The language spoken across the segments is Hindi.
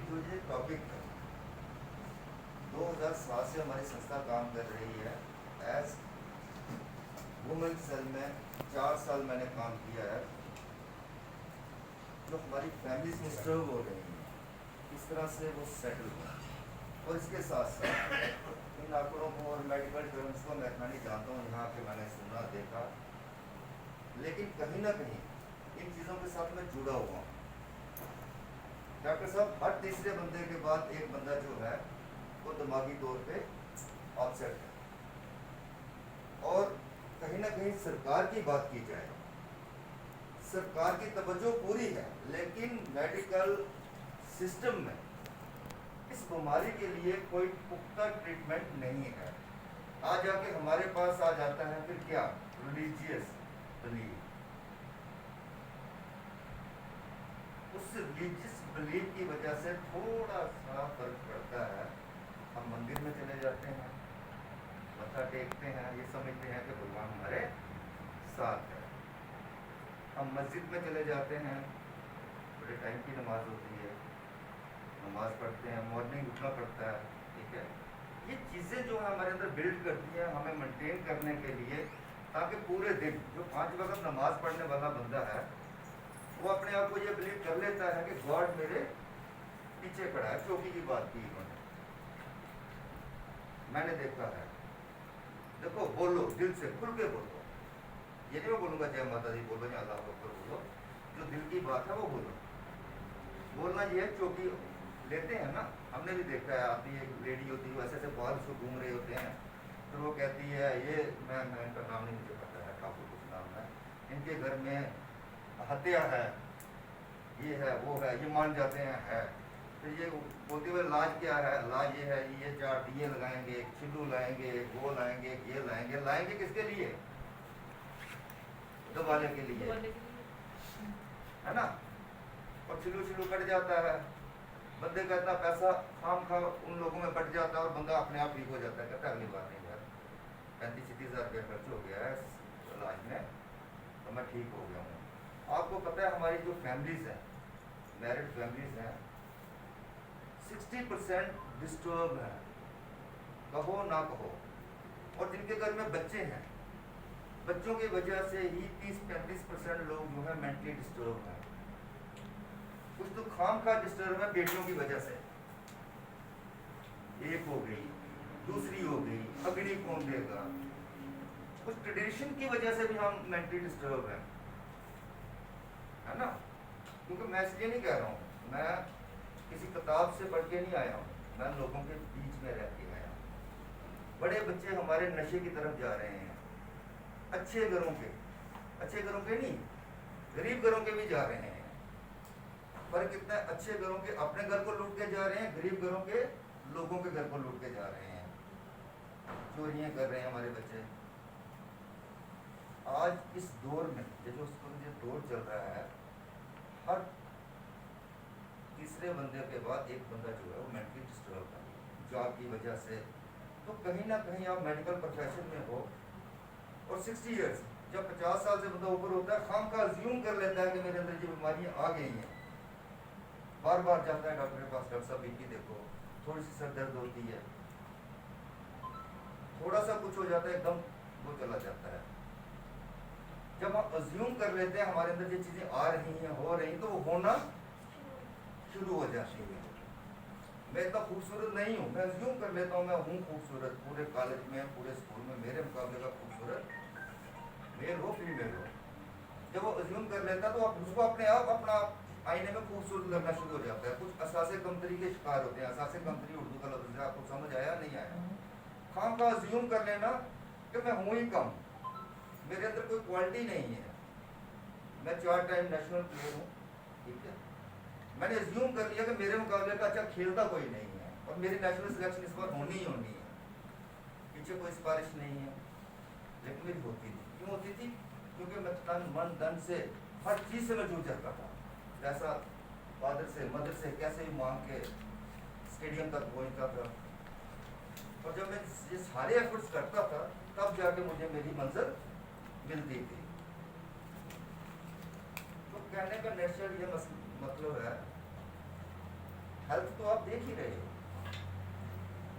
जो ये टॉपिक है, 2007 से हमारी संस्था काम कर रही है। एज वुमेन सेल में 4 साल मैंने काम किया है। जो हमारी फैमिलीज डिस्टर्ब हो रही हैं, इस तरह से वो सेटल हुआ। और इसके साथ साथ इन आंकड़ों को और मेडिकल टर्म्स को मैं इतना नहीं जानता हूँ, यहाँ पे मैंने सुना देखा, लेकिन कहीं ना कहीं इन चीज़ों के साथ मैं जुड़ा हुआ हूँ। डॉक्टर साहब, हर तीसरे बंदे के बाद एक बंदा जो है वो दिमागी तौर पे अपसेट है। और कहीं ना कहीं सरकार की बात की जाए, सरकार की तवज्जो पूरी है, लेकिन मेडिकल सिस्टम में इस बीमारी के लिए कोई पुख्ता ट्रीटमेंट नहीं है। आ जाके हमारे पास आ जाता है फिर क्या, रिलीजियस बिलीफ। उस रिलीजियस बिलीफ की वजह से थोड़ा सा फर्क पड़ता है। हम मंदिर में चले जाते हैं, मत्था टेकते हैं, ये समझते हैं कि भगवान हमारे साथ है। हम मस्जिद में चले जाते हैं, बड़े टाइम की नमाज होती है, नमाज पढ़ते हैं, मॉर्निंग उठना पड़ता है, ठीक है। ये चीज़ें जो है हमारे अंदर बिल्ड करती हैं हमें मेंटेन करने के लिए, ताकि पूरे दिन जो 5 वक्त नमाज पढ़ने वाला बंदा है वो अपने आप को ये बिलीव कर लेता है कि गॉड मेरे पीछे खड़ा है। चौकी की बात की उन्होंने, मैंने देखा है। देखो, बोलो दिल से, खुल के बोलो। ये नहीं मैं बोलूँगा जय माता दी बोलो या अल्लाह अकबर बोलो, जो दिल की बात है वो बोलो। बोलना ये है, चौकी लेते हैं ना, हमने भी देखा है। आती एक लेडी होती है, ऐसे ऐसे बाल से घूम रहे होते हैं, फिर वो कहती है ये मैं इनका नाम नहीं मुझे पता है, ठाकुर कुछ नाम है, इनके घर में हत्या है, ये है वो है, ये मान जाते हैं है। फिर ये बोलते हुए लाज क्या है, लाज ये है, ये 4 दिए लगाएंगे, छिल्लू लाएंगे, वो लाएंगे, ये लाएंगे। लाएंगे किसके लिए? दबाने के लिए, है ना। और छिल्लू कट जाता है, बंदे का इतना पैसा खाम खा उन लोगों में बट जाता है और बंदा अपने आप ठीक हो जाता है। कहता है अगली बार नहीं यार, 35-36 हज़ार रुपया खर्च हो गया है इलाज में, तो मैं ठीक हो गया हूँ। आपको पता है हमारी जो फैमिलीज हैं, मैरिड फैमिलीज हैं, 60% डिस्टर्ब है, कहो ना कहो। और जिनके घर में बच्चे हैं, बच्चों की वजह से ही 30-35% लोग जो है मेंटली डिस्टर्ब हैं। कुछ तो खाम खा डिस्टर्ब है बेटियों की वजह से, एक हो गई, दूसरी हो गई, अगली कौन देगा। कुछ ट्रेडिशन की वजह से भी हम मेंटली डिस्टर्ब हैं, है ना। क्योंकि मैं इसलिए नहीं कह रहा हूँ, मैं किसी किताब से पढ़ के नहीं आया हूँ, मैं लोगों के बीच में रह के आया हूँ। बड़े बच्चे हमारे नशे की तरफ जा रहे हैं, अच्छे घरों के नहीं, गरीब घरों के भी जा रहे हैं। पर कितना अच्छे घरों के अपने घर को लूट के जा रहे हैं, गरीब घरों के लोगों के घर को लूट के जा रहे हैं, चोरियां कर रहे हैं हमारे बच्चे। आज इस दौर में जो दौर चल रहा है, हर तीसरे बंदे के बाद एक बंदा जो है वो मेंटली डिस्टर्ब है जॉब की वजह से। तो कहीं ना कहीं आप मेडिकल प्रोफेशन में हो और 60 ईयर्स, जब 50 साल से बंदा ऊपर होता है, खाम खा अज्यूम कर लेता है कि मेरे अंदर ये बीमारियां आ गई हैं। बार बार जाता है डॉक्टर के पास, डॉक्टर साहब बीपी देखो, थोड़ी सी सर दर्द होती है, थोड़ा सा कुछ हो जाता है, एकदम वो चला जाता है। जब हम अज्यूम कर लेते हैं हमारे अंदर ये चीजें आ रही हैं, हो रही, तो वो होना शुरू हो जाती है। मैं इतना खूबसूरत नहीं हूँ, मैं अज्यूम कर लेता हूँ मैं हूँ खूबसूरत, पूरे कॉलेज में, पूरे स्कूल में मेरे मुकाबले का खूबसूरत मेल हो फीमेल हो। जब वो अज्यूम कर लेता तो आप उसको अपने आप अपना आईने में खूबसूरत लगना शुरू हो जाता है। कुछ असासे कमतरी के शिकार होते हैं। असासे कमतरी उर्दू का लफ्ज़ है, आपको समझ आया नहीं आया? खाम खा अज्यूम कर लेना कि मैं हूँ ही कम, मेरे अंदर कोई क्वालिटी नहीं है। मैं 4 टाइम नेशनल प्लेयर हूँ, ठीक है, मैंने अज्यूम कर लिया कि मेरे मुकाबले का अच्छा खेलता कोई नहीं है और मेरी नेशनल सिलेक्शन इस बार होनी ही होनी है। पीछे कोई सिफारिश नहीं है, लेकिन मेरी होती थी। क्यों होती थी? क्योंकि मैं तन मन धन से हर चीज़ से मैं जूझ जाता था। पैसा फादर से मदर से कैसे भी मांग के स्टेडियम तक पहुँचता था, और जब मैं ये सारे एफर्ट्स करता था तब जाके मुझे मेरी मंजिल मिलती थी। तो कहने का नेचर ये मतलब है हेल्थ तो आप देख ही रहे हो।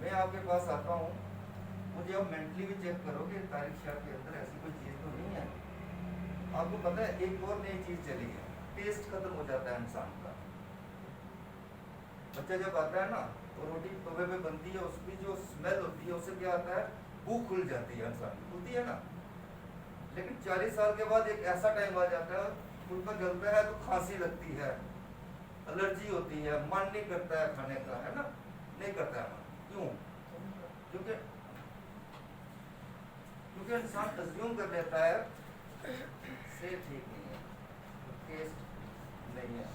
मैं आपके पास आता हूँ, मुझे अब मेंटली भी चेक करोगे तारिक शाह के अंदर ऐसी कोई चीज़ तो नहीं है। आपको पता है एक और नई चीज़ चली है, टेस्ट खत्म हो जाता है इंसान का। बच्चा जब आता है ना तो रोटी तवे पे बनती है, उसकी जो स्मेल होती है उससे क्या आता है, भूख खुल जाती है इंसान की, खुलती है ना। लेकिन 40 साल के बाद एक ऐसा टाइम आ जाता है, फुलका जलता है तो खांसी लगती है, एलर्जी होती है, मन नहीं करता है खाने का, है ना, नहीं करता है मन। क्यों? क्योंकि इंसान अज्यूम कर लेता है से ठीक नहीं है, टेस्ट नहीं है।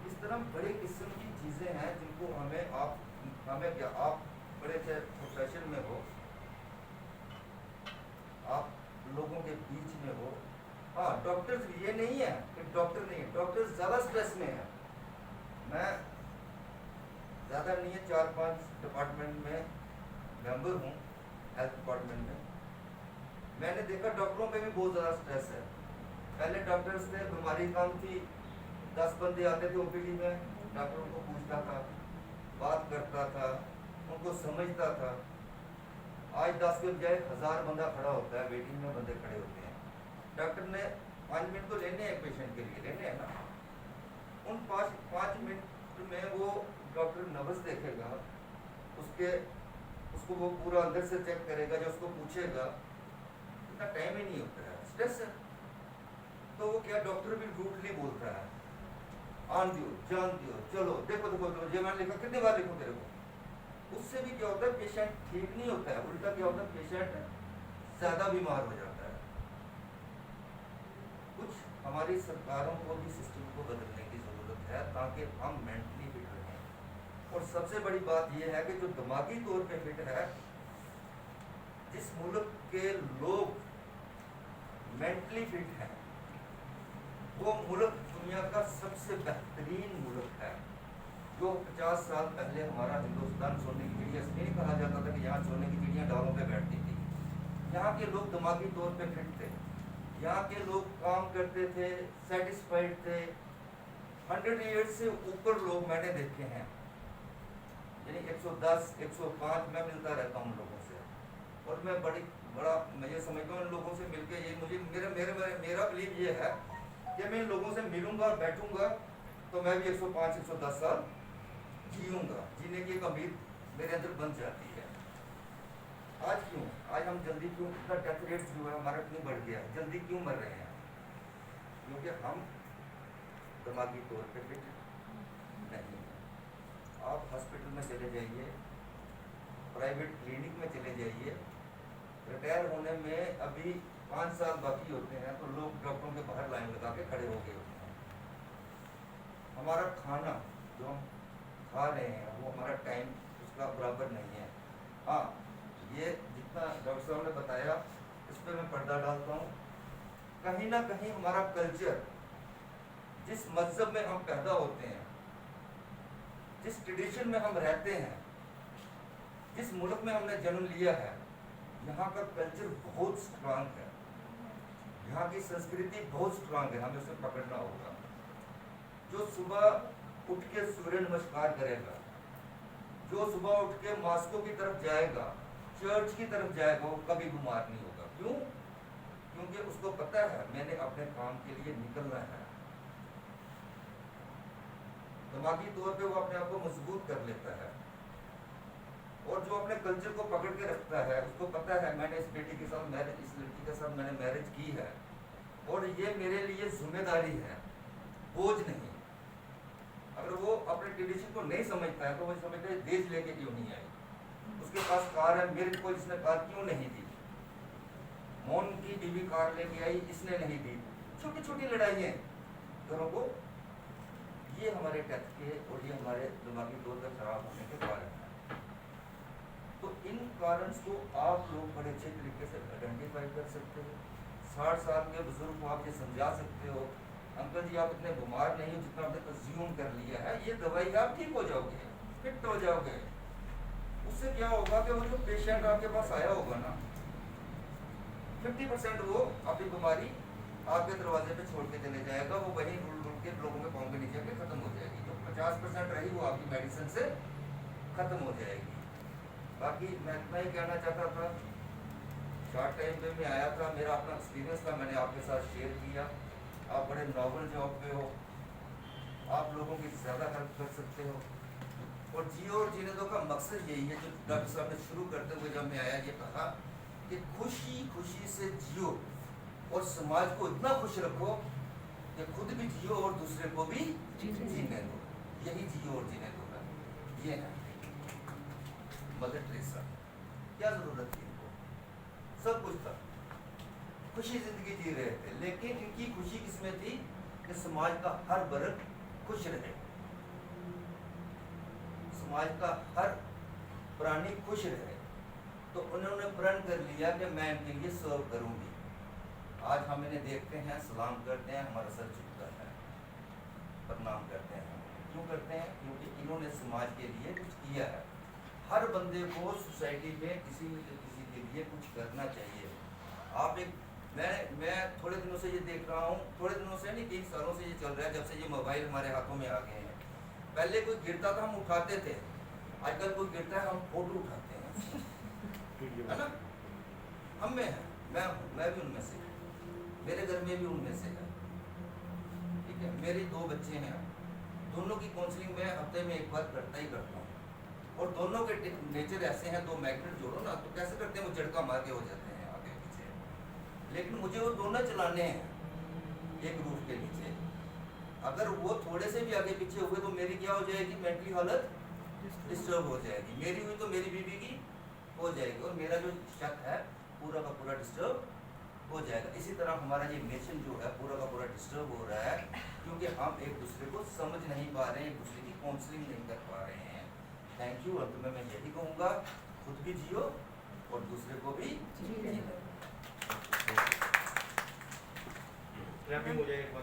इस तरह बड़े किस्म की चीज़ें हैं जिनको हमें क्या, आप बड़े थे प्रोफेशन में हो, आप लोगों के बीच में हो। हाँ, डॉक्टर्स ये नहीं है कि डॉक्टर नहीं है, डॉक्टर्स ज़्यादा स्ट्रेस में है। मैं ज़्यादा नहीं है 4-5 डिपार्टमेंट में मेंबर हूँ, हेल्थ डिपार्टमेंट में। मैंने देखा डॉक्टरों पे भी बहुत ज़्यादा स्ट्रेस है। पहले डॉक्टर्स थे, बीमारी कम थी, 10 बंदे आते थे ओपीडी में, डॉक्टर उनको पूछता था, बात करता था, उनको समझता था। आज 10 के बजाय 1000 बंदा खड़ा होता है, वेटिंग में बंदे खड़े होते हैं। डॉक्टर ने 5 मिनट तो लेने हैं पेशेंट के लिए, लेने हैं ना। उन 5 मिनट में वो डॉक्टर नब्ज देखेगा, उसको वो पूरा अंदर से चेक करेगा, जो उसको पूछेगा, इतना टाइम ही नहीं होता है, स्ट्रेस है। तो वो क्या, डॉक्टर भी रूटली बोलता है, आन दियो, जान दियो, चलो देखो ये मैंने लिखा, कितनी बार लिखूं तेरे को। उससे भी क्या होता है, पेशेंट ठीक नहीं होता है, उल्टा क्या होता है, पेशेंट ज्यादा बीमार हो जाता है। कुछ हमारी सरकारों को भी सिस्टम को बदलने की जरूरत है ताकि हम मेंटली फिट रहें। और सबसे बड़ी बात यह है कि जो दिमागी तौर पे फिट है, जिस मुल्क के लोग मेंटली फिट हैं, वो मुल्क दुनिया का सबसे बेहतरीन मुल्क है। जो 50 साल पहले हमारा हिंदुस्तान सोने की चिड़िया, इसलिए नहीं कहा जाता था कि यहाँ सोने की चिड़िया डालों पे बैठती थी। यहाँ के लोग दिमागी तौर पे फिट थे, यहाँ के लोग काम करते थे, सेटिस्फाइड थे। 100 ईयर्स से ऊपर लोग मैंने देखे हैं, यानी 110, 105 में मिलता रहता हूँ लोगों से। और मैं मैं ये समझता हूँ इन लोगों से मिलके, ये मुझे मेरा बिलीव ये है कि मैं इन लोगों से मिलूंगा, बैठूंगा, तो मैं भी 105, 110 साल जीऊंगा। जीने की एक उम्मीद मेरे अंदर बन जाती है। आज क्यों, आज हम जल्दी क्यों, इतना डेथ रेट जो है हमारा क्यों बढ़ गया है, जल्दी क्यों मर रहे हैं? क्योंकि हम दिमागी तौर पे फिट नहीं है। आप हॉस्पिटल में चले जाइए, प्राइवेट क्लिनिक में चले जाइए, रिटायर होने में अभी 5 साल बाकी होते हैं तो लोग डॉक्टरों के बाहर लाइन लगा के खड़े हो गए होते हैं। हमारा खाना जो हम खा रहे हैं वो हमारा टाइम उसका बराबर नहीं है। हाँ, ये जितना डॉक्टर साहब ने बताया इस पर मैं पर्दा डालता हूँ। कहीं ना कहीं हमारा कल्चर, जिस मजहब में हम पैदा होते हैं, जिस ट्रेडिशन में हम रहते हैं, जिस मुल्क में हमने जन्म लिया है, यहाँ का कल्चर बहुत स्ट्रांग है, यहाँ की संस्कृति बहुत स्ट्रांग है, हमें उसे पकड़ना होगा। जो सुबह उठ के सूर्य नमस्कार करेगा, जो सुबह उठ के मॉस्को की तरफ जाएगा, चर्च की तरफ जाएगा, वो कभी बीमार नहीं होगा। क्यों? क्योंकि उसको पता है मैंने अपने काम के लिए निकलना है। दिमागी तौर पे वो अपने आप को मजबूत कर लेता है। और जो अपने कल्चर को पकड़ के रखता है, उसको पता है मैंने इस बेटी के साथ मैरिज, इस लड़की के साथ मैंने मैरिज की है और ये मेरे लिए जिम्मेदारी है, बोझ नहीं। अगर वो अपने ट्रेडिशन को नहीं समझता है तो वो समझता है देश लेके क्यों नहीं आई, उसके पास कार है, मेरे को इसने कार क्यों नहीं दी, मोन की बीवी कार लेके आई, इसने नहीं दी। छोटी छोटी लड़ाइयाँ घरों को, ये हमारे टच के और ये हमारे दिमागी तौर पर खराब होने के कारण है। तो इन कारण को आप लोग बड़े अच्छे तरीके से आइडेंटिफाई कर सकते हो। 60 साल के बुजुर्ग को आप ये समझा सकते हो, अंकल जी आप इतने बीमार नहीं हो जितना आपने कंज्यूम कर लिया है, ये दवाई आप ठीक हो जाओगे, फिट हो जाओगे। उससे क्या होगा कि वो जो पेशेंट आपके पास आया होगा ना, 50% वो अपनी बीमारी आपके दरवाजे पे छोड़ के चले जाएगा, वो वहीं रुल के लोगों के पाँव के नीचे खत्म हो जाएगी। तो 50% रही वो आपकी मेडिसिन से खत्म हो जाएगी। बाकी मैं इतना ही कहना चाहता था, शॉर्ट टाइम पे मैं आया था, मेरा अपना एक्सपीरियंस था, मैंने आपके साथ शेयर किया। आप बड़े नॉर्मल जॉब पे हो, आप लोगों की ज़्यादा हेल्प कर सकते हो। और जियो और जीने दो का मकसद यही है, जो डॉक्टर साहब ने शुरू करते हुए जब मैं आया ये कहा कि खुशी खुशी से जियो और समाज को इतना खुश रखो कि खुद भी जियो और दूसरे को भी जीने दो। यही जियो और जीने दो का ये है। मदर टेरेसा क्या जरूरत थी इनको, सब कुछ था, खुशी जिंदगी जी रहे थे, लेकिन इनकी खुशी किसमें थी कि समाज का हर वर्ग खुश रहे, समाज का हर प्राणी खुश रहे। तो उन्होंने प्रण कर लिया कि मैं इनके लिए सर्व करूंगी। आज हम इन्हें देखते हैं, सलाम करते हैं, हमारा सर झुकता है, प्रणाम करते हैं। क्यों करते हैं? क्योंकि इन्होंने समाज के लिए कुछ किया है। हर बंदे को सोसाइटी में किसी न किसी के लिए कुछ करना चाहिए। आप एक मैं थोड़े दिनों से ये देख रहा हूँ, थोड़े दिनों से नहीं, 3 सालों से ये चल रहा है, जब से ये मोबाइल हमारे हाथों में आ गए हैं। पहले कोई गिरता था हम उठाते थे, आजकल कोई गिरता है हम फोटो उठाते हैं, है ना? हम में है, मैं भी उनमें से, मेरे घर में भी उनमें से है, ठीक है। मेरे 2 बच्चे हैं, दोनों की काउंसलिंग मैं हफ्ते में एक बार करता ही करता हूँ। और दोनों के नेचर ऐसे हैं, 2 मैग्नेट जोड़ो ना तो कैसे करते हैं, वो झटका मार के हो जाते हैं आगे पीछे। लेकिन मुझे वो दोनों चलाने हैं एक रूफ के नीचे। अगर वो थोड़े से भी आगे पीछे हुए तो मेरी क्या हो जाएगी, मेंटली हालत डिस्टर्ब हो जाएगी। मेरी हुई तो मेरी बीवी की हो जाएगी, और मेरा जो शक है पूरा का पूरा डिस्टर्ब हो जाएगा। इसी तरह हमारा ये नेशन जो है पूरा का पूरा डिस्टर्ब हो रहा है, क्योंकि हम एक दूसरे को समझ नहीं पा रहे हैं, एक दूसरे की काउंसलिंग नहीं कर पा रहे हैं। Thank you. अंत में मैं यही कहूँगा, खुद भी जियो और दूसरे को भी जीने दो। हो जाएगा।